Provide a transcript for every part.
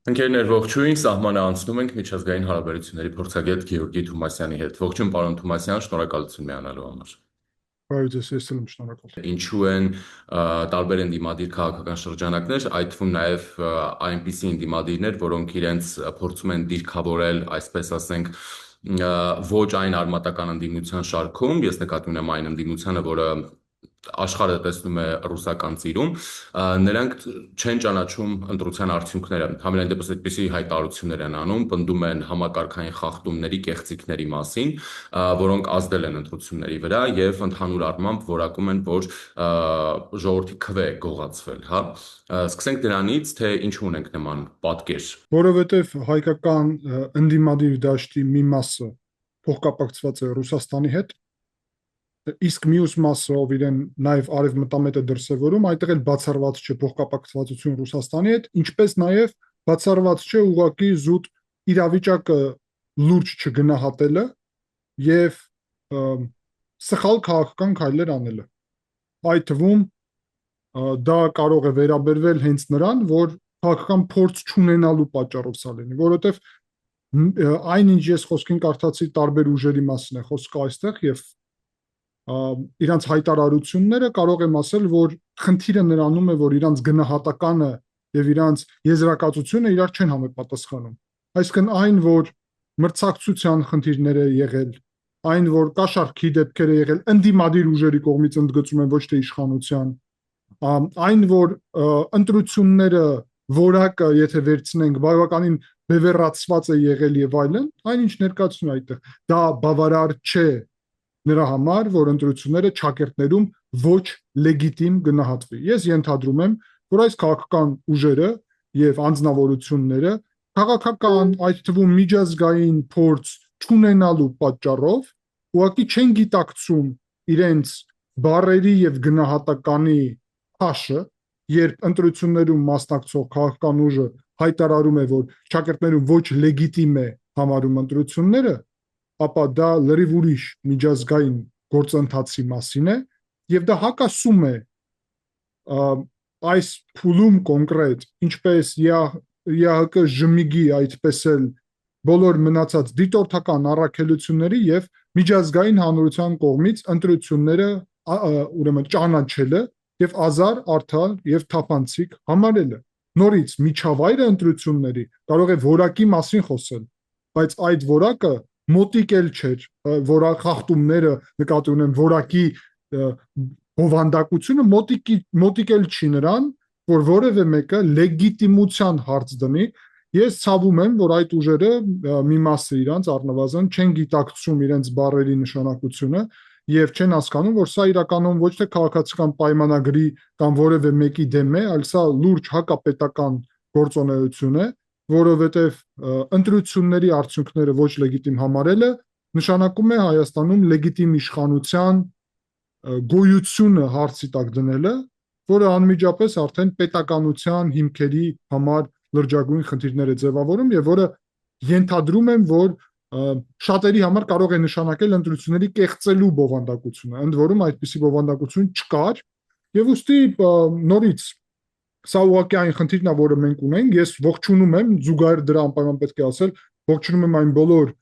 Ընկերներ, ողջույն, սահմանը անցնում ենք միջազգային հարաբերությունների փորձագետ Գեորգի Թումասյանի հետ։ Ողջույն, պարոն Թումասյան, շնորհակալություն միանալու համար։ Բարոյձես, ես եմ շնորհակալ։ Ինչու են տարբեր ընդդիմադիր քաղաքական շրջանակներ, այդ թվում նաև այնպիսի ընդդիմադիրներ, որոնք իրենց փորձում են դիրքավորել, այսպես ասենք, ոչ այն արմատական ընդդիմության շարքում, ես նկատի ունեմ այն ընդդիմությանը, որը աշխարհը տեսնում է ռուսական ծիրում, նրանք չեն ճանաչում ընտրության արդյունքները։ Համենայն դեպս այդպիսի հայտարարություններ են անում, պնդում են համակարգային խախտումների, կեղծիքների մասին, որոնք ազդել են ընտրությունների վրա եւ ընդհանուր առմամբ որակում են, որ ժողովրդի քվե է գողացվել, հա։ Սկսենք դրանից, թե ինչու ունենք նման պատկեր։ Որովհետև հայկական ընդդիմադիր դաշտի մի մասը փոխկապակցված է Ռուսաստանի հետ, իսկ մյուս մասը, ով իրեն նաև արևմտամետ է դրսևորում, այդտեղ էլ բացառված չէ փոխկապակցվածություն Ռուսաստանի հետ, ինչպես նաև բացառված չէ ուղղակի զուտ իրավիճակը լուրջ չգնահատելը եւ սխալ քաղաքական քայլեր անելը։ Այդ թվում դա կարող է վերաբերվել հենց նրան, որ քաղաքական փորձ չունենալու պատճառով սա լինի, որովհետև այնինչ ես խոսքին կարդացի տարբեր ուժերի մասին է խոսքը այստեղ եւ իրանց հայտարարությունները կարող եմ ասել, որ խնդիրը նրանում է, որ իրանց գնահատականը եւ իրանց եզրակացությունը իրար չեն համապատասխանում։ Այսինքն այն, որ մրցակցության խնդիրներ է եղել, այն, որ կաշառքի դեպքեր է եղել ընդդիմադիր ուժերի կողմից ընդգծում են ոչ թե իշխանության, այն, որ ընտրությունները որակը, եթե վերցնենք, բավականին բևեռացված է եղել եւ այլն, այնինչ ներկայացնում է այդտեղ, դա բավարար չէ նրա համար, որ ընտրությունները ճակերտներում ոչ լեգիտիմ գնահատվի։ Ես ենթադրում եմ, որ այս քաղաքական ուժերը եւ անձնավորությունները քաղաքական, այդ թվում միջազգային փորձ չունենալու պատճառով ուղղակի չեն գիտակցում իրենց բարերի եւ գնահատականի փաշը, երբ ընտրություններում մասնակցող քաղաքական ուժը հայտարարում է, որ ճակերտներում ոչ լեգիտիմ է համարում ընտրությունները, ապա դա լրիվ ուրիշ միջազգային գործընթացի մասին է եւ դա հակասում է այս փուլում կոնկրետ ինչպես ԵԱՀԿ ԺՄԻԳ-ի այդպես էլ բոլոր մնացած դիտորդական առաքելությունների եւ միջազգային հանրության կողմից ընտրությունները ուրեմն ճանաչելը եւ ազար, արդար եւ թափանցիկ համարելը։ Նորից միջավայրը ընտրությունների կարող է որակի մասին խոսել, բայց այդ որակը մոտիկ էլ չէր, որ խախտումները նկատի ունեն որակի բովանդակությունը մոտիկ էլ չի նրան, որ որևէ մեկը լեգիտիմության հարց դնի։ Ես ցավում եմ, որ այդ ուժերը մի մասը իրանց առնվազն չեն գիտակցում իրենց բարերի նշանակությունը եւ չեն հասկանում, որ սա իրականում ոչ թե քաղաքացիական պայմանագրի կամ որևէ մեկի դեմ է, այլ սա լուրջ հակապետական գործունեություն է, որովհետև ընտրությունների արդյունքները ոչ լեգիտիմ համարելը նշանակում է Հայաստանում լեգիտիմ իշխանության գոյությունը հարցի տակ դնելը, որը անմիջապես արդեն պետականության հիմքերի համար լրջագույն խնդիրներ է ձևավորում եւ որը ենթադրում եմ, որ շատերի համար կարող է նշանակել ընտրությունների կեղծելու բովանդակությունը, ընդ որում այդպիսի բովանդակություն չկար եւ ուստի նորից սա ուղղակի այն խնդիրն է, որը մենք ունենք, ես ողջունում եմ, զուգահեռ դրա անպայման պետք է ասել, ողջունում եմ այն բոլոր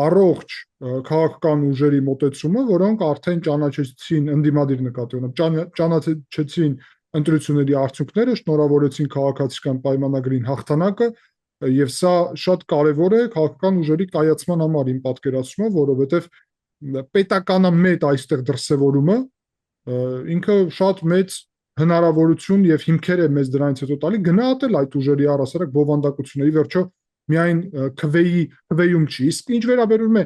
առողջ քաղաքական ուժերի մոտեցումը, որոնք արդեն ճանաչեցին ընդդիմադիր նկատի ունեմ, ճանաչեցին ընտրությունների արդյունքները, շնորհավորեցին քաղաքացիական պայմանագրին հաղթանակը եւ սա շատ կարեւոր է քաղաքական ուժերի կայացման համար իմ պատկերացումը, որովհետեւ պետականամետ այստեղ դրսևորումը ինքը շատ մեծ հնարավորություն եւ հիմքեր է մեզ դրանից հետո տալի գնահատել այդ ուժերի առասարակ բովանդակությունների վերջո միայն քվեյում չի, իսկ ինչ վերաբերում է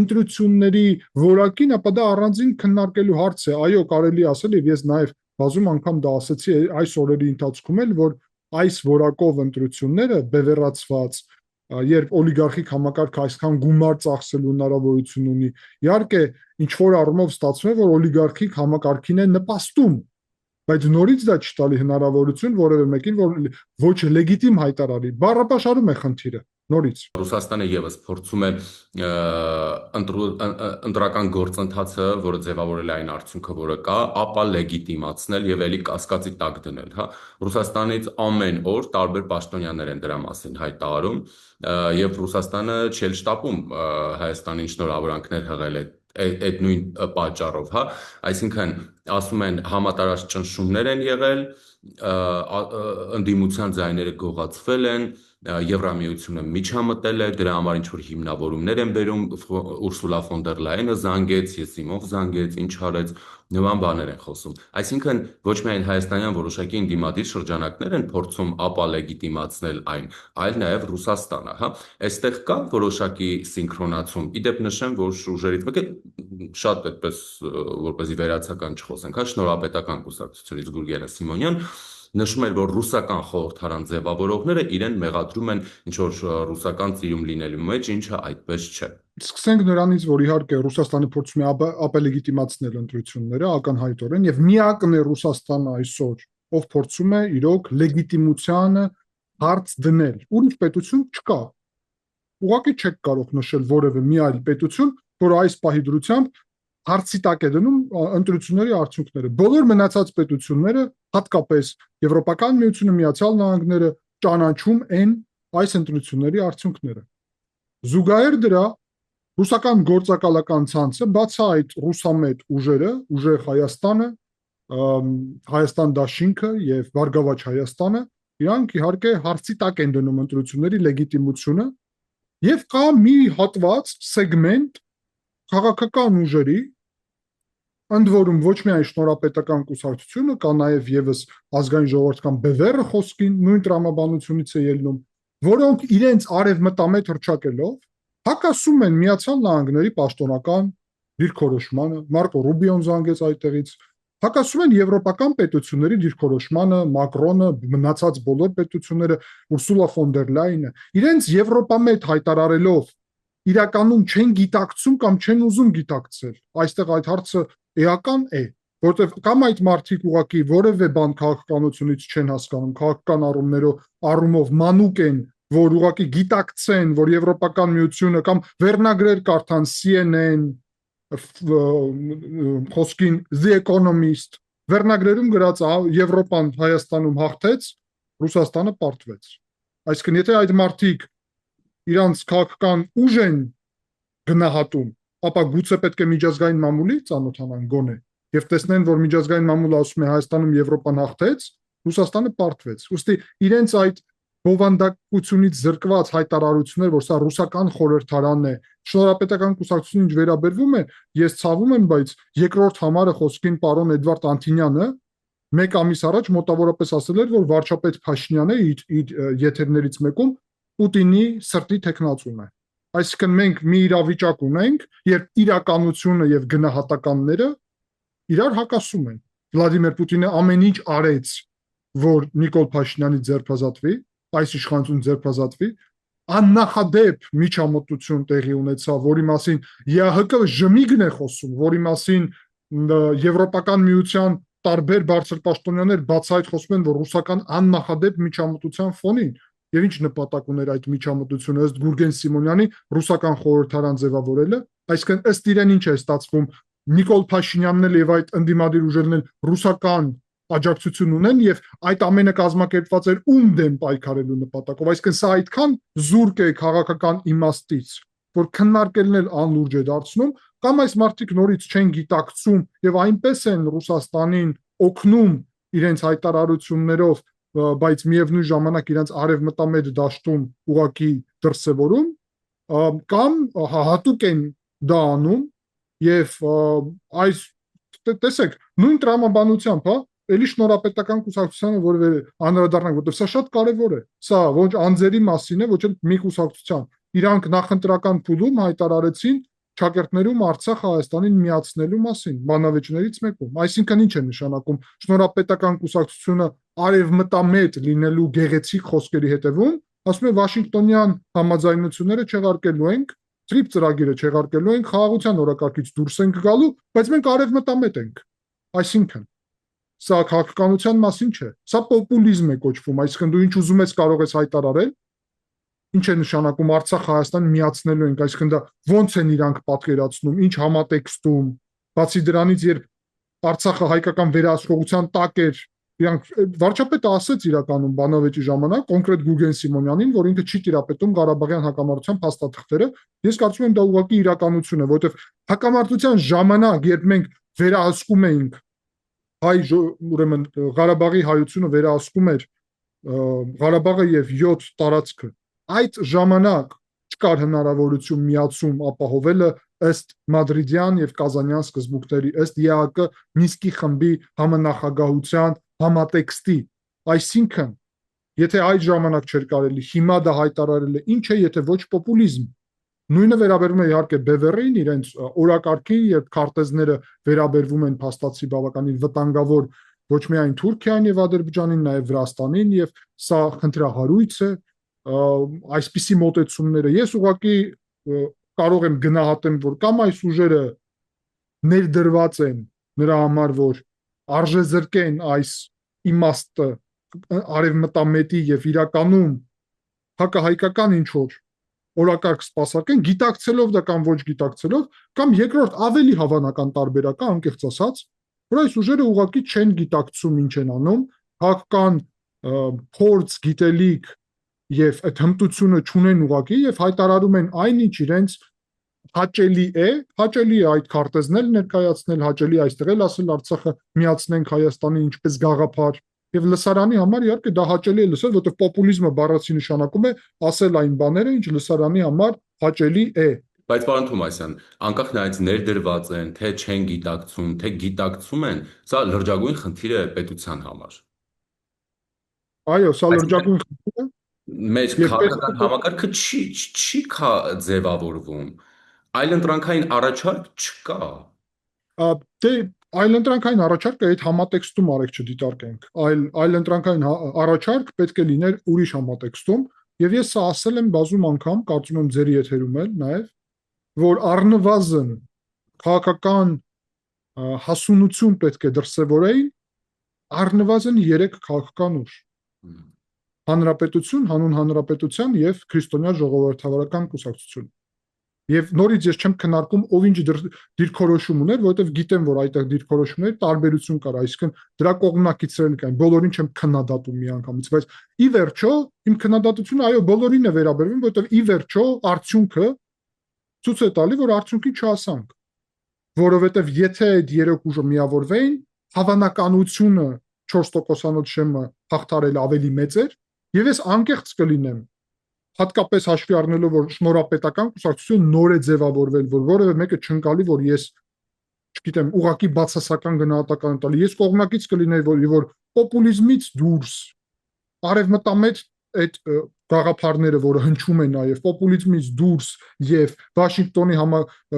ընտրությունների որակին, ապա դա առանձին քննարկելու հարց է, այո, կարելի ասել եւ ես նաեւ բազում անգամ դա ասացի այս օրերի ընթացքում էլ, որ այս որակով ընտրությունները բևեռացված, երբ օլիգարխիկ համակարգը այսքան գումար ծախսելու հնարավորություն ունի, իհարկե ինչ որ առումով ստացվում է, որ օլիգարխիկ համակարգին է նպաստում, բայց նորից դա չի տալի հնարավորություն որևէ մեկին, որ ոչ լեգիտիմ հայտարարի, բառապաշարում է խնդիրը, նորից։ Ռուսաստանը եւս փորձում է ընտրական գործընթացը, որը ձևավորել է այն արդյունքը, որը կա, ապա լեգիտիմացնել եւ ելի կասկածի տակ դնել, հա։ Ռուսաստանից ամեն օր տարբեր պաշտոնյաներ են դրա մասին հայտարարում եւ Ռուսաստանը չի շտապում Հայաստանին շնորհավորանքներ հղել այդ նույն պատճառով, հա, այսինքն ասում են համատարած ճնշումներ են եղել, ընդդիմության ձայները գողացվել են, Եվրամիությունը միջամտել է, դրա համար ինչ-որ հիմնավորումներ են բերում, Ուրսուլա ֆոն դեր Լայենը զանգեց, Եսիմով զանգեց, ինչ արեց, նման բաներ են խոսում։ Այսինքն ոչ միայն հայաստանյան որոշակի ընդդիմադիր շրջանակներ են փորձում ապա լեգիտիմացնել այն, այլ նաև Ռուսաստանը, հա։ Այստեղ կա որոշակի սինխրոնացում։ Իդեպ նշեմ, որ ուժերից մեկը շատ այդպես որպեսզի վերացական չխոսենք, հա, շնորհապետական կուսակցությունից Գուրգենը Սիմոնյան նշում էր, որ ռուսական խորհրդարան ձևավորողները իրեն մեղադրում են ինչ-որ ռուսական ծիրում լինելու մեջ, ինչը այդպես չէ։ Սկսենք նրանից, որ իհարկե Ռուսաստանը փորձում է ապելեգիտիմացնել ընտրությունները ակնհայտորեն եւ միակն է Ռուսաստանը այսօր, ով փորձում է իրոք լեգիտիմությանը հարց դնել։ Ուրիշ պետություն չկա։ Ուղղակի չեք կարող նշել որևէ մի այլ պետություն, որ այս պահի դրությամբ հարցի տակ է դնում ընտրությունների արդյունքները։ Բոլոր մնացած պետությունները, հատկապես Եվրոպական միությունը, Միացյալ Նահանգները ճանաչում են այս ընտրությունների արդյունքները։ Զուգահեռ դրա ռուսական գործակալական ցանցը, բացի այդ ռուսամետ ուժերը, ուժեղ Հայաստանը, Հայաստան Դաշինքը եւ Բարգավաճ Հայաստանը, իրանք իհարկե հարցի տակ են դնում ընտրությունների լեգիտիմությունը եւ կա մի հատված, սեգմենտ քաղաքական ուժերի, ընդ որում ոչ միայն շնորհապետական կուսակցությունը, կա նաև եւս ազգային ժողովրդական բևեռը խոսքին նույն տրամաբանությունից է ելնում, որոնք իրենց արևմտամետ հռչակելով հակասում են Միացյալ Նահանգների պաշտոնական դիրքորոշմանը, Մարկո Ռուբիոն զանգեց այդտեղից, հակասում են եվրոպական պետությունների դիրքորոշմանը, Մակրոնը, մնացած բոլոր պետությունները, Ուրսուլա ֆոն դեր Լայենը, իրենց եվրոպամետ հայտարարելով իրականում չեն գիտակցում կամ չեն ուզում գիտակցել։ Այստեղ այդ հարցը էական է, որտեղ կամ այդ մարդիկ ուղղակի որևէ բան քաղաքականությունից չեն հասկանում, քաղաքական առումով մանուկ են, որ ուղղակի գիտակցեն, որ Եվրոպական միությունը կամ վերնագրեր կարդան CNN, խոսքին The Economist, վերնագրերում գրած Եվրոպան Հայաստանում հաղթեց, Ռուսաստանը պարտվեց։ Այսինքն եթե այդ մարդիկ իրանց քաղաքական ուժ են գնահատում, ապա գուցե պետք է միջազգային մամուլի ծանոթանան գոնե եւ տեսնեն, որ միջազգային մամուլը ասում է Հայաստանում Եվրոպան հաղթեց, Ռուսաստանը պարտվեց։ Ուստի իրենց այդ բովանդակությունից զրկված հայտարարություններ, որ սա ռուսական խորհրդարանն է, շնորհապետական կուսակցությունն ինչ վերաբերվում է, ես ցավում եմ, բայց երկրորդ համարը խոսքին պարոն Էդվարդ Անտինյանը մեկ ամիս առաջ մոտավորապես ասել էր, որ վարչապետ Փաշինյանը իր եթերներից մեկում Պուտինի սրտի թեկնածուն է։ Այսինքն մենք մի իրավիճակ ունենք, երբ իրականությունը եւ գնահատականները իրար հակասում են։ Վլադիմիր Պուտինը ամեն ինչ արեց, որ Նիկոլ Փաշինյանի ձերբազատվի, այս իշխանություն ձերբազատվի, աննախադեպ միջամտություն տեղի ունեցավ, որի մասին ԵԱՀԿ ժմիգն է խոսում, որի մասին Եվրոպական միության տարբեր բարձրպաշտոնյաներ բացահայտ խոսում են, որ ռուսական աննախադեպ միջամտության ֆոնին եւ ինչ նպատակ ուներ այդ միջամտությունը ըստ Գուրգեն Սիմոնյանի ռուսական խորհրդարան ձևավորելը, այսինքն ըստ իրեն ինչ է ստացվում, Նիկոլ Փաշինյանն էլ եւ այդ ընդդիմադիր ուժերն էլ ռուսական աջակցություն ունեն եւ այդ ամենը կազմակերպված էր ում դեմ պայքարելու նպատակով, այսինքն սա այդքան զուրկ է քաղաքական իմաստից, որ քննարկելն էլ անլուրջ է դարձնում, կամ այս մարդիկ նորից չեն գիտակցում եւ այնպես են Ռուսաստանին օգնում իրենց հայտարարություններով, բայց միևնույն ժամանակ իրենց արևմտամետ դաշտում ուղակի դրսևորում, կամ հատուկ են դա անում եւ այս տեսեք նույն տրամաբանությամբ, հա, էլի շնորհապետական կուսակցությանը որևէ անդրադառնանք, որտեղ սա շատ կարևոր է։ Սա ոչ անձերի մասին է, ոչ էլ մի կուսակցության։ Իրանք նախընտրական փուլում հայտարարեցին ճակերտներում Արցախ Հայաստանին միացնելու մասին, բանավեճներից մեկում։ Այսինքն ինչ է նշանակում շնորհապետական կուսակցությունը արևմտամետ լինելու գեղեցիկ խոսքերի հետևում, ասում է Վաշինգտոնյան համաձայնությունները չեղարկելու ենք, TRIP ծրագիրը չեղարկելու ենք, խաղաղության օրակարգից դուրս ենք գալու, բայց մենք արևմտամետ ենք։ Այսինքն սա քաղաքականության մասին չէ, սա պոպուլիզմ է կոչվում, այսինքն դու ինչ ուզում ես կարող ես հայտարարել, Ինչ է նշանակում Արցախ Հայաստան միացնելու ենք, այսինքն դա ո՞նց են իրանք պատկերացնում, ինչ համատեքստում, բացի դրանից, երբ Արցախը հայկական վերահսկողության տակ էր, իրանք վարչապետը ասաց իրականում բանավեճի ժամանակ կոնկրետ Գուրգեն Սիմոնյանին, որ ինքը չի տիրապետում Ղարաբաղյան հակամարտության փաստաթղթերը, ես կարծում եմ դա ուղղակի իրականություն է, որովհետև հակամարտության ժամանակ, երբ մենք վերահսկում էինք ուրեմն Ղարաբաղի հայությունը վերահսկում էր Ղարաբաղը եւ 7 տարածքը, այդ ժամանակ չկար հնարավորություն միացում ապահովելը ըստ մադրիդյան եւ կազանյան սկզբունքների, ըստ ԵԱԿ Մինսկի խմբի համանախագահության համատեքստի, այսինքն եթե այդ ժամանակ չէր կարելի, հիմա դա հայտարարել է, ինչ է, եթե ոչ պոպուլիզմ։ Նույնը վերաբերում է իհարկե Բևեռին, իրենց օրակարգին, երբ քարտեզները վերաբերվում են փաստացի բավականին վտանգավոր ոչ միայն Թուրքիային եւ Ադրբեջանին, նաեւ Վրաստանին, եւ սա խնդրահարույց է, այսպիսի մոտեցումները ես ուղղակի կարող եմ գնահատեմ, որ կամ այս ուժերը ներդրված են նրա համար, որ արժե զրկեն այս իմաստը արևմտամետի եւ իրականում հակահայկական ինչ որ օրակարգ սպասարկեն, գիտակցելով դա կամ ոչ գիտակցելով, կամ երկրորդ ավելի հավանական տարբերակը, անկեղծ ասած, որ այս ուժերը ուղղակի չեն գիտակցում ինչ են անում, հակական փորձ, գիտելիք եւ այդ հմտությունը չունեն ուղղակի եւ հայտարարում են այնինչ իրենց հաճելի է այդ քարտեզնել ներկայացնել, հաճելի այստեղ էլ ասել Արցախը միացնենք Հայաստանի ինչպես գաղափար եւ լսարանի համար իհարկե դա հաճելի է լսել, որովհետեւ պոպուլիզմը բառացի նշանակում է ասել այն բաները, ինչ լսարանի համար հաճելի է։ Բայց պարոն Թոմասյան, անկախ նայած ներդրված են, թե չեն գիտակցում, թե գիտակցում են, սա լրջագույն խնդիր է պետության համար։ Այո, սա լրջագույն խնդիր է։ Մեր քաղաքական համակարգը չի ձևավորվում։ Այլընտրանքային առաջարկ չկա։ Դե այլընտրանքային առաջարկը այդ համատեքստում արեք չդիտարկենք, այլընտրանքային առաջարկ պետք է լիներ ուրիշ համատեքստում, եւ ես սա ասել եմ բազում անգամ, կարծում եմ ձեր եթերում էլ նաեւ, որ առնվազն քաղաքական հասունություն պետք է դրսևորեին առնվազն 3 քաղաքական ուժ. Հանրապետություն, հանուն հանրապետության եւ քրիստոնյա ժողովրդավարական կուսակցություն։ Եվ նորից ես չեմ քննարկում ով ինչ դիրքորոշում ուներ, որովհետև գիտեմ, որ այդտեղ դիրքորոշումների տարբերություն կար, այսինքն դրա կողմնակիցներն կային, բոլորին չեմ քննադատում միանգամից, բայց ի վերջո իմ քննադատությունը այո բոլորին է վերաբերվում, որովհետև ի վերջո արդյունքը ցույց է տալի, որ արդյունքի չհասանք, որովհետև եթե այդ 3 ուժը միավորվեին, հավանականությունը 4%-անոց շեմը հաղթարել ավելի մեծ էր, եւ ես անկեղծ կլինեմ հատկապես հաշվի առնելով, որ շնորհապետական կուսակցություն նոր է ձևավորվել, որ որևէ մեկը չընկալի, որ ես, չգիտեմ, ուղղակի բացասական գնահատական տալի, ես կողմնակից կլինեի, որ պոպուլիզմից դուրս արևմտամետ այդ գաղափարները, որը հնչում են նաև պոպուլիզմից դուրս եւ Վաշինգտոնի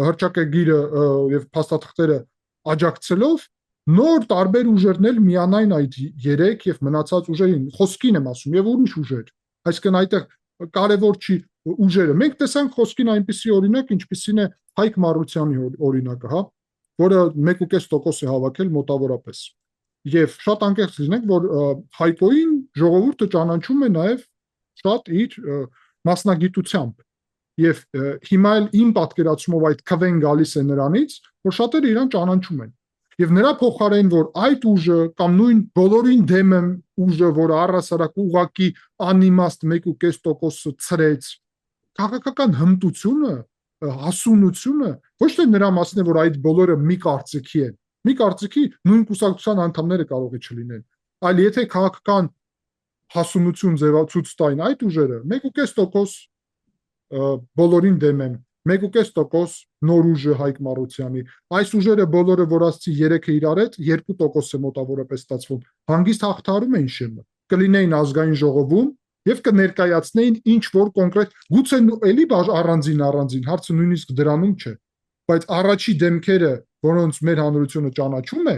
հռչակագիրը եւ փաստաթղթերը աջակցելով նոր տարբեր ուժերն էլ միանային այդ 3 եւ մնացած ուժերին, խոսքին եմ ասում, եւ ուրիշ ուժեր, այսինքն այդտեղ կարևոր չի ուժերը։ Մենք տեսանք խոսքին այնպիսի օրինակ, ինչպիսին է Հայկ Մարությանի օրինակը, հա, որը 1.5% է հավաքել մոտավորապես։ Եվ շատ անկեղծ լինենք, որ Հայկոին ժողովուրդը ճանաչում է նաև շատ իր մասնագիտությամբ։ Եվ հիմա էլ իմ պատկերացումով այդ քվեն գալիս է նրանից, որ շատերը իրան ճանաչում են։ Եվ նրա փոխարեն, որ այդ ուժը կամ նույն բոլորին դեմ ուժը, որը առհասարակ ուղակի անիմաստ 1.5% ցրեց, քաղաքական հմտությունը, հասունությունը ոչ թե նրա մասին է, որ այդ բոլորը մի կարծիքի են։ Մի կարծիքի նույն կուսակցության անդամները կարող է չլինեն, այլ եթե քաղաքական հասունություն ցույց տային այդ ուժերը, 1.5% բոլորին դեմ են, 1.5% նոր ուժը Հայկ Մարությանի, այս ուժերը բոլորը, որ ասացի 3-ը իրար հետ 2% է մոտավորապես ստացվում, հանգիստ հաղթարում են շեմը, կլինեին ազգային ժողովում եւ կներկայացնեին ինչ որ կոնկրետ, գուցե էլի առանձին, հարցը նույնիսկ դրանում չէ, բայց առաջի դեմքերը, որոնց մեր հանրությունը ճանաչում է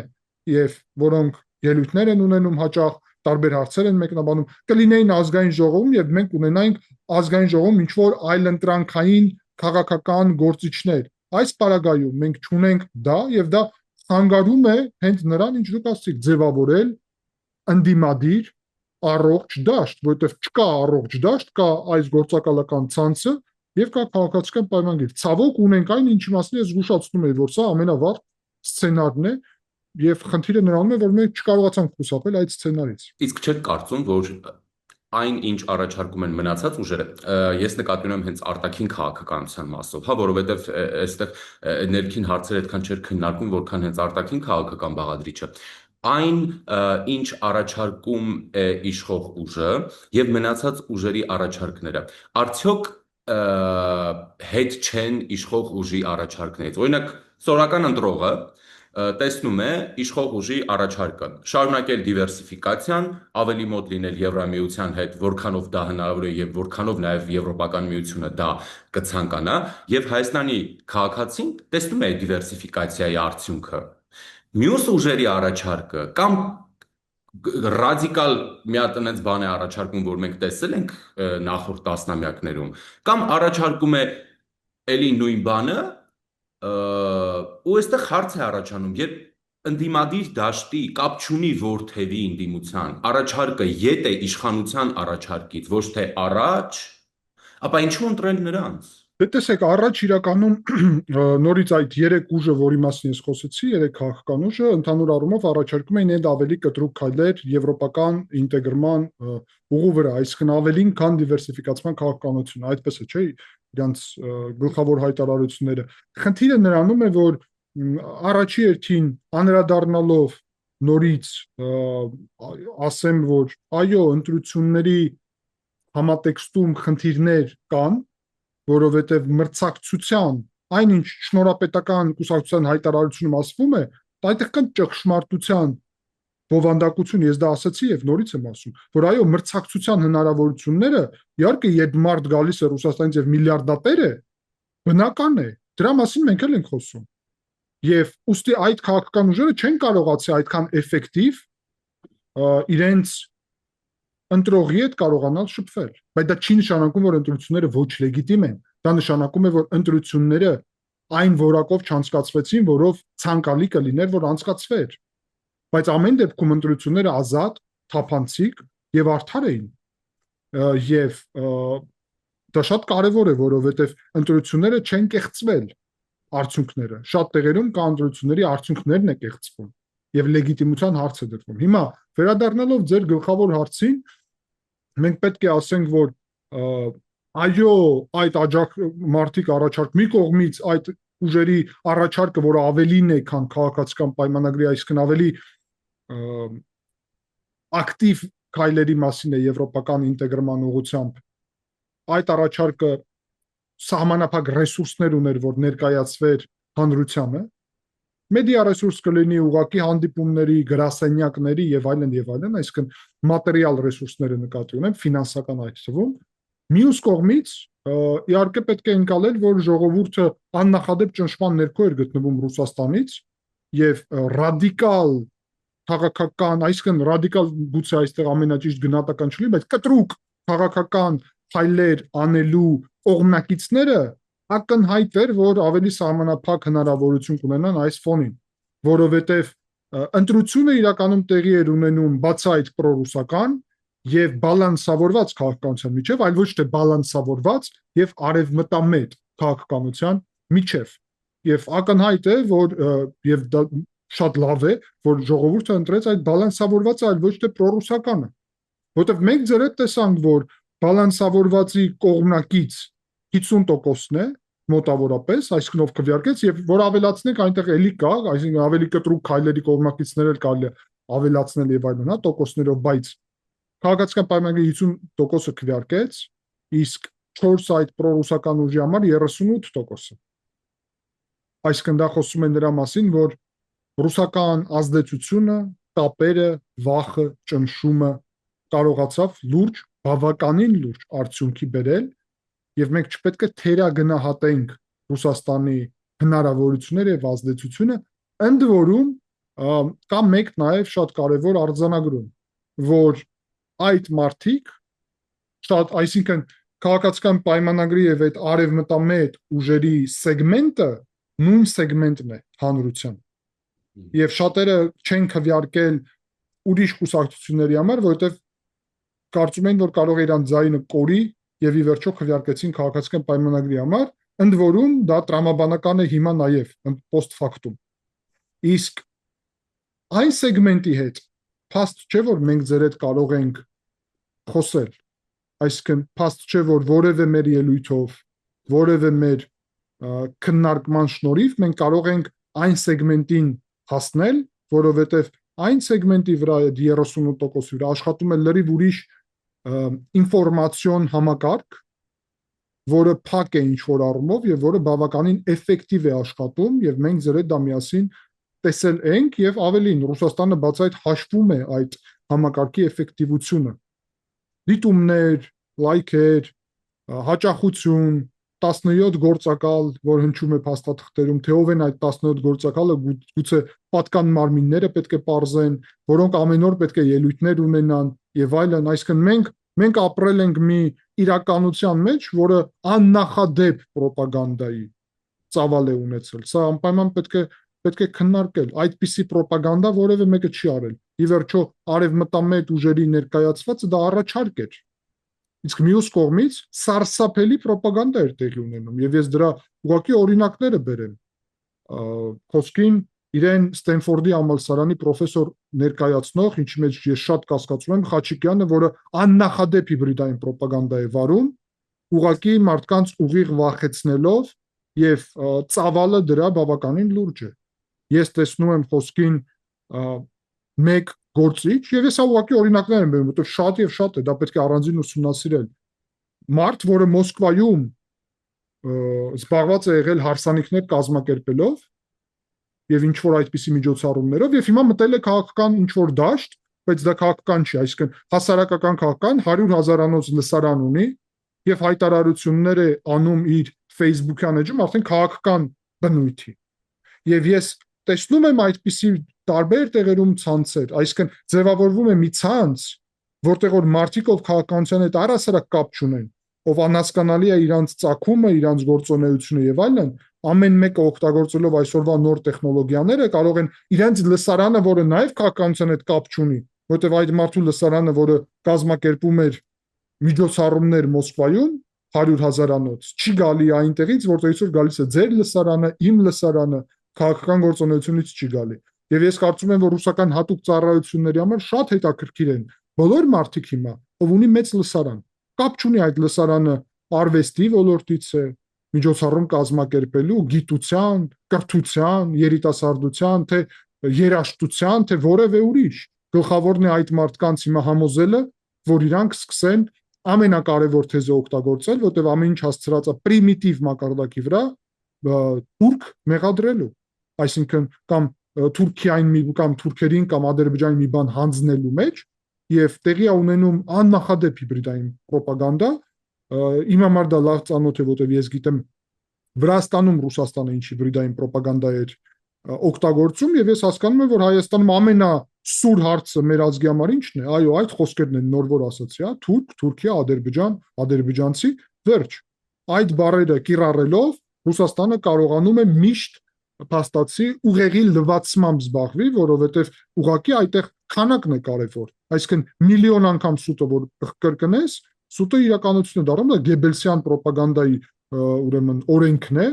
եւ որոնք ելույթներ են ունենում հաճախ, տարբեր հարցեր են մեկնաբանում, կլինեին ազգային ժողովում եւ մենք ունենայինք ազգային ժողովում ինչ որ այլընտրանքային քաղաքական գործիչներ։ Այս պարագայում մենք չունենք դա եւ դա խանգարում է հենց նրան, ինչ դուք ասացիք, ձևավորել ընդդիմադիր առողջ դաշտ, որովհետև չկա առողջ դաշտ, կա այս գործակալական ցանցը եւ կա քաղաքացիական պայմանագիր։ Ցավոք ունենք այն, ինչի մասին ես զգուշացնում եմ, որ սա ամենավառ սցենարն է եւ խնդիրը նրանում է, որ մենք չկարողացանք խուսափել այդ սցենարից։ Իսկ չեք կարծում, որ այն, ինչ առաջարկում են մնացած ուժերը, ես նկատի ունեմ հենց արտաքին քաղաքականության մասով, հա, որովհետև այստեղ ներքին հարցերը այդքան չէր քննարկվում, որքան հենց արտաքին քաղաքական բաղադրիչը։ Այն, ինչ առաջարկում է իշխող ուժը եւ մնացած ուժերի առաջարկները, արդյոք հետ չեն իշխող ուժի առաջարկներից։ Օրինակ, սորական ընտրողը տեսնում է իշխող ուժի առաջարկը, շարունակել դիվերսիֆիկացիան, ավելի մոտ լինել Եվրամիության հետ, որքանով դա հնարավոր է եւ որքանով նաեւ Եվրոպական միությունը դա կցանկանա, եւ Հայաստանի քաղաքացին տեսնում է դիվերսիֆիկացիայի արդյունքը։ Մյուս ուժերի առաջարկը կամ ռադիկալ մի հատ այնպես բան է առաջարկում, որ մենք տեսել ենք նախորդ տասնամյակներում, կամ առաջարկում է էլի նույն բանը, ու այստեղ հարց է առաջանում, երբ ընդդիմադիր դաշտի կապ չունի որթևի ընդդիմության, առաջարկը ետ է իշխանության առաջարկից, ոչ թե առաջ, ապա ինչու ընտրել նրանց։ Դե տեսեք, առաջ իրականում նորից այդ երեք ուժը, որի մասին ես խոսեցի, երեք քաղաքական ուժը ընդհանուր առումով առաջարկում էին այդ ավելի կտրուկ քայլեր եվրոպական ինտեգրման ուղու վրա, այսինքն ավելին, քան դիվերսիֆիկացման քաղաքականությունը, այդպես է, չէ՞, իրանց գլխավոր հայտարարությունները։ Խնդիրը նրանում է, որ առաջի հերթին անդրադառնալով նորից ասեմ, որ այո, ընտրությունների համատեքստում խնդիրներ կան, որովհետև մրցակցության այնինչ շնորհապետական կուսակցության հայտարարությունում ասվում է, այդտեղ կան ճշմարտության բովանդակություն, ես դա ասացի եւ նորից եմ ասում, որ այո, մրցակցության հնարավորությունները, իհարկե, երբ մարդ գալիս է Ռուսաստանից եւ միլիարդատեր է, բնական է, դրա մասին մենք էլ ենք խոսում։ Եվ ուստի այդ քաղաքական ուժերը չեն կարողացի այդքան էֆեկտիվ իրենց ընտրողի հետ կարողանալ շփվել, բայց դա չի նշանակում, որ ընտրությունները ոչ լեգիտիմ են, դա նշանակում է, որ ընտրությունները այն որակով չանցկացվեցին, որով ցանկալի կլիներ, որ անցկացվեր, բայց ամեն դեպքում ընտրությունները ազատ, թափանցիկ եւ արդար էին, եւ դա շատ կարեւոր է, որովհետեւ ընտրությունները չեն կեղծվել արդյունքները, շատ տեղերում կա ընտրությունների արդյունքներն է կեղծվում եւ լեգիտիմության հարց է դրվում։ Հիմա վերադառնալով ձեր գլխավոր հարցին, մենք պետք է ասենք, որ այո, այդ մարդիկ առաջարկ մի կողմից այդ ուժերի առաջարկը, որը ավելին է, քան քաղաքացիական պայմանագրի, այսինքն ավելի ակտիվ քայլերի մասին է եվրոպական ինտեգրման ուղղությամբ, այդ առաջարկը սահմանափակ ռեսուրսներ ուներ, որ ներկայացվեր հանրությանը, մեդիա ռեսուրս կլինի ուղղակի հանդիպումների, գրասենյակների եւ այլն, այսինքն մատերիալ ռեսուրսները նկատի ունեմ, ֆինանսական այդ թվում։ Մյուս կողմից իհարկե պետք է ընկալել, որ ժողովուրդը աննախադեպ ճնշման ներքո էր գտնվում Ռուսաստանից եւ ռադիկալ քաղաքական, այսինքն ռադիկալ գուցե այստեղ ամենաճիշտ գնահատական չլինի, բայց կտրուկ քաղաքական քայլեր անելու կողմնակիցները ակնհայտ էր, որ ավելի սահմանափակ հնարավորություն կունենան այս ֆոնին, որովհետև ընտրությունը իրականում տեղի էր ունենում բացահայտ պրոռուսական եւ բալանսավորված քաղաքականության միջև, այլ ոչ թե բալանսավորված եւ արևմտամետ քաղաքականության միջև։ Եվ ակնհայտ է, որ եւ դա շատ լավ է, որ ժողովուրդը ընտրեց այդ բալանսավորվածը, այլ ոչ թե պրոռուսականը, որովհետեւ մենք ձեր հետ տեսանք, որ բալանսավորվածի կողմնակից 50%-ն է մոտավորապես, այսինքն ով քվեարկեց եւ որ ավելացնենք այնտեղ էլի կա, այսինքն ավելի կտրուկ քայլերի կողմնակիցներ էլ կարելի ավելացնել եւ այլն, հա, տոկոսներով, բայց քաղաքացիական պայմանագրի 50%-ը քվեարկեց, իսկ 4 այդ պրոռուսական ուժի համար 38%-ը։ Այսինքն դա խոսում է նրա մասին, որ ռուսական ազդեցությունը, տապերը, վախը, ճնշումը կարողացավ լուրջ, բավականին լուրջ արդյունքի բերել եւ մենք չպետք է թերագնահատենք Ռուսաստանի հնարավորությունները եւ ազդեցությունը, ընդ որում կա մեկ նաեւ շատ կարեւոր արձանագրում, որ այդ մարդիկ շատ, այսինքն քաղաքացիական պայմանագրի եւ այդ արևմտամետ ուժերի սեգմենտը նույն սեգմենտն է հանրության եւ շատերը չեն քվեարկել ուրիշ կուսակցությունների համար, որովհետեւ կարծում էին, որ կարող է իրանց ձայնը կորի եւ ի վերջո քվեարկեցին քաղաքացիական պայմանագրի համար, ընդ որում դա տրամաբանական է հիմա նաեւ post factum։ Իսկ այն սեգմենտի հետ փաստ չէ, որ մենք ձեր հետ կարող ենք խոսել, այսինքն փաստ չէ, որ որևէ մեր ելույթով, որևէ մեր քննարկման շնորհիվ մենք կարող ենք այն սեգմենտին հասնել, որովհետեւ այն սեգմենտի վրա 38% վրա աշխատում է լրիվ ուրիշ ինֆորմացիոն համակարգ, որը փակ է ինչ-որ առումով եւ որը բավականին էֆեկտիվ է աշխատում եւ մենք ձեր հետ դա միասին տեսել ենք եւ ավելին Ռուսաստանը բացայտ հաշվում է այդ համակարգի էֆեկտիվությունը։ Դիտումներ, լայքեր, հաճախություն, 17 գործակալ, որ հնչում է փաստաթղթերում, թե ով են այդ 17 գործակալը, գուցե պատկան մարմինները պետք է պարզեն, որոնք ամեն օր պետք է ելույթներ ունենան եւ այլն, այսինքն մենք ապրել ենք մի իրականության մեջ, որը աննախադեպ ռոպագանդայի ծավալ է ունեցել։ Սա անպայման պետք է քննարկել։ Այդպիսի ռոպագանդա որևէ մեկը չի արել։ Ի վերջո արևմտամետ ուժերի ներկայացվածը դա առաջարկ էր։ Իսկ մյուս կողմից սարսափելի ռոպագանդա էր տեղի ունենում եւ ես դրա ուղղակի օրինակները բերեմ։ Խոսքին իրեն Ստենֆորդի համալսարանի պրոֆեսոր ներկայացնող, ինչի մեջ ես շատ կասկածում եմ, Խաչիկյանը, որը աննախադեպ հիբրիդային ռոպագանդա է վարում, ուղղակի մարդկանց ուղիղ վախեցնելով եւ ծավալը դրա բավականին լուրջ է։ Ես տեսնում եմ խոսքին մեկ գործիչ եւ ես ուղղակի օրինակներ եմ բերում, որովհետեւ շատ եւ շատ է, դա պետք է առանձին ուսումնասիրել։ Մարդ, որը Մոսկվայում զբաղված է եղել հարսանիքներ կազմակերպելով եւ ինչ որ այդպիսի միջոցառումներով եւ հիմա մտել է քաղաքական ինչ որ դաշտ, բայց դա քաղաքական չի, այսինքն հասարակական քաղաքական 100,000-անոց լսարան ունի եւ հայտարարություններ է անում իր Facebook-յան էջում արդեն քաղաքական բնույթի։ Եվ ես տեսնում եմ այդպիսի տարբեր տեղերում ցանցեր, այսինքն ձևավորվում է մի ցանց, որտեղ որ մարդիկ ով քաղաքականության հետ առասարակ կապ չունեն, ով անհասկանալի է իրանց ծագումը, իրանց գործունեությունը եւ այլն, ամեն մեկը օգտագործելով այսօրվա նոր տեխնոլոգիաները կարող են իրենց լսարանը, որը նաեւ քաղաքականության հետ կապ չունի, որտեղ այդ մարդու լսարանը, որը կազմակերպում էր միջոցառումներ Մոսկվայում 100,000-անոց, չի գալի այնտեղից, որտեղից որ գալիս է ձեր լսարանը, իմ լսարանը, քաղաքական գործունեությունից չի գալի։ Եվ ես կարծում եմ, որ ռուսական հատուկ ծառայությունների համար շատ հետաքրքիր են բոլոր մարդիկ հիմա, ով ունի մեծ լսարան, կապ չունի այդ լսարանը արվեստի ոլորտից է, միջոցառում կազմակերպելու, գիտության, կրթության, երիտասարդության, թե երաժշտության, թե որևէ ուրիշ։ Գլխավորն է այդ մարդկանց հիմա համոզելը, որ իրանք սկսեն ամենակարևոր թեզը օգտագործել, որտեղ ամեն ինչ հասցրած է պրիմիտիվ մակարդակի վրա թուրք մեղադրելու, այսինքն կամ Թուրքիային կամ թուրքերին կամ Ադրբեջանին մի բան հանձնելու մեջ եւ տեղի է ունենում աննախադեպ հիբրիդային ռոպագանդա, իմ համար դա լավ ծանոթ է, որտեղ ես գիտեմ Վրաստանում Ռուսաստանը ինչ հիբրիդային ռոպագանդա էր օգտագործում եւ ես հասկանում եմ, որ Հայաստանում ամենասուր հարցը մեր ազգի համար ինչն է, այո, այդ խոսքերն են նոր որ ասացի, հա, թուրք, Թուրքիա, Ադրբեջան, ադրբեջանցի, վերջ։ Այդ բառերը կիրառելով Ռուսաստանը կարողանում է միշտ փաստացի ուղեղի լվացմամբ զբաղվի, որովհետև ուղղակի այդտեղ քանակն է կարևոր։ Այսինքն միլիոն անգամ սուտը որ կրկնես, սուտը իրականություն է դառնում, դա Գեբելսյան ռոպագանդայի ուրեմն օրենքն է,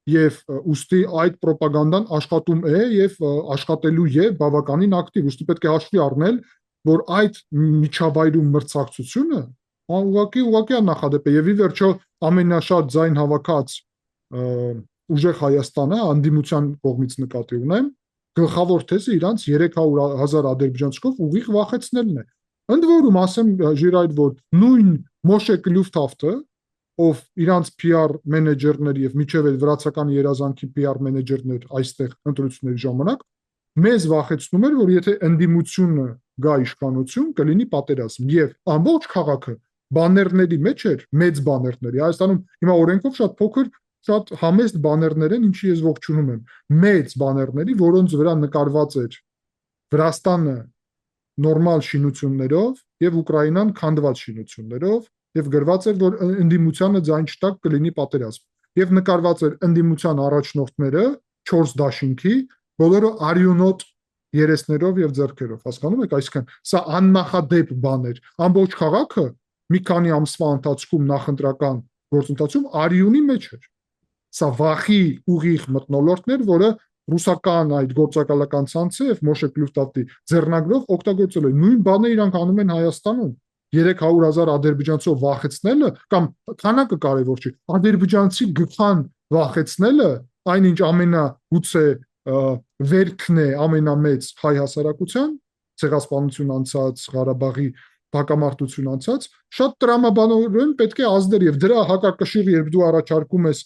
եւ ուստի այդ ռոպագանդան աշխատում է եւ աշխատելու է բավականին ակտիվ, ուստի պետք է հաշվի առնել, որ այդ միջավայրում մրցակցությունը ուղղակի աննախադեպ է եւ ի վերջո ամենաշատ ձայն հավաքած ուժեղ Հայաստանը անդիմության կողմից նկատի ունեմ, գլխավոր թեզը իրանց 300,000 ադրբեջանցիքով ուղիղ վախեցնելն է։ Ընդ որում ասեմ ժիրայր, որ նույն Մոշե Կլյուֆթաֆտը, ով իրանց PR մենեջերներ եւ միջև էլ վրացական երազանքի PR մենեջերներ այստեղ ընտրությունների ժամանակ մեզ վախեցնում էր, որ եթե ընդդիմությունը գա իշխանություն, կլինի պատերազմ եւ ամբողջ քաղաքը բաներների մեջ էր, մեծ բաներների։ Հայաստանում հիմա օրենքով շատ փոքր շատ համեստ բաներներ են, ինչի ես ողջունում եմ, մեծ բաներների, որոնց վրա նկարված էր Վրաստանը նորմալ շինություններով եւ Ուկրաինան քանդված շինություններով եւ գրված էր, որ ընդդիմությանը ձայն չտակ կլինի պատերազմ։ Եվ նկարված էր ընդդիմության առաջնորդները 4 դաշինքի, բոլորը արյունոտ երեսներով եւ ձեռքերով, հասկանում եք, այսինքն սա աննախադեպ բան էր։ Ամբողջ քաղաքը մի քանի ամսվա ընթացքում նախընտրական գործընթացում արյունի մեջ էր։ Սա վախի ուղիղ մթնոլորտն էր, որը ռուսական այդ գործակալական ցանցը եւ Մոշե Կլուտատի ձեռնագրով օգտագործել է։ Նույն բանը իրանք անում են Հայաստանում։ 300,000 ադրբեջանցիով վախեցնելը կամ քանակը կարևոր չի, ադրբեջանցի գլխան վախեցնելը, այնինչ ամենագուցե վերքն է ամենամեծ հայ հասարակության, ցեղասպանություն անցած, Ղարաբաղի հակամարտություն անցած, շատ տրամաբանորեն պետք է ազդեր եւ դրա հակակշիռ, երբ դու առաջարկում ես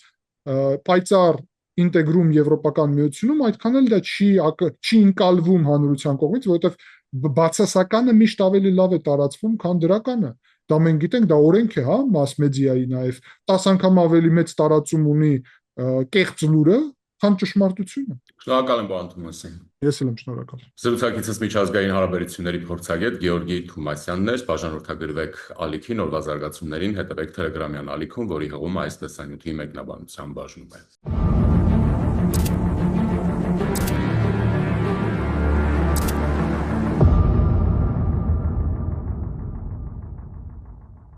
պայծառ ինտեգրում Եվրոպական միությունում, այդքան էլ դա չի ընկալվում հանրության կողմից, որովհետեւ բացասականը միշտ ավելի լավ է տարածվում, քան դրականը։ Դա մենք գիտենք, դա օրենք է, հա, mass media-ի նաև 10 անգամ ավելի մեծ տարածում ունի կեղծ լուրը, քան ճշմարտությունը։ Շնորհակալ եմ, պարոն Թոմասյան։ Ես էլ եմ շնորհակալ։ Զրուցակիցս միջազգային հարաբերությունների փորձագետ Գեորգի Թոմասյանն էր, բաժանորդագրվեք ալիքին, օրվա զարգացումներին հետևեք Telegram-յան ալիքում, որի հղումը այս տեսանյութի մեկնաբանության բաժնում է։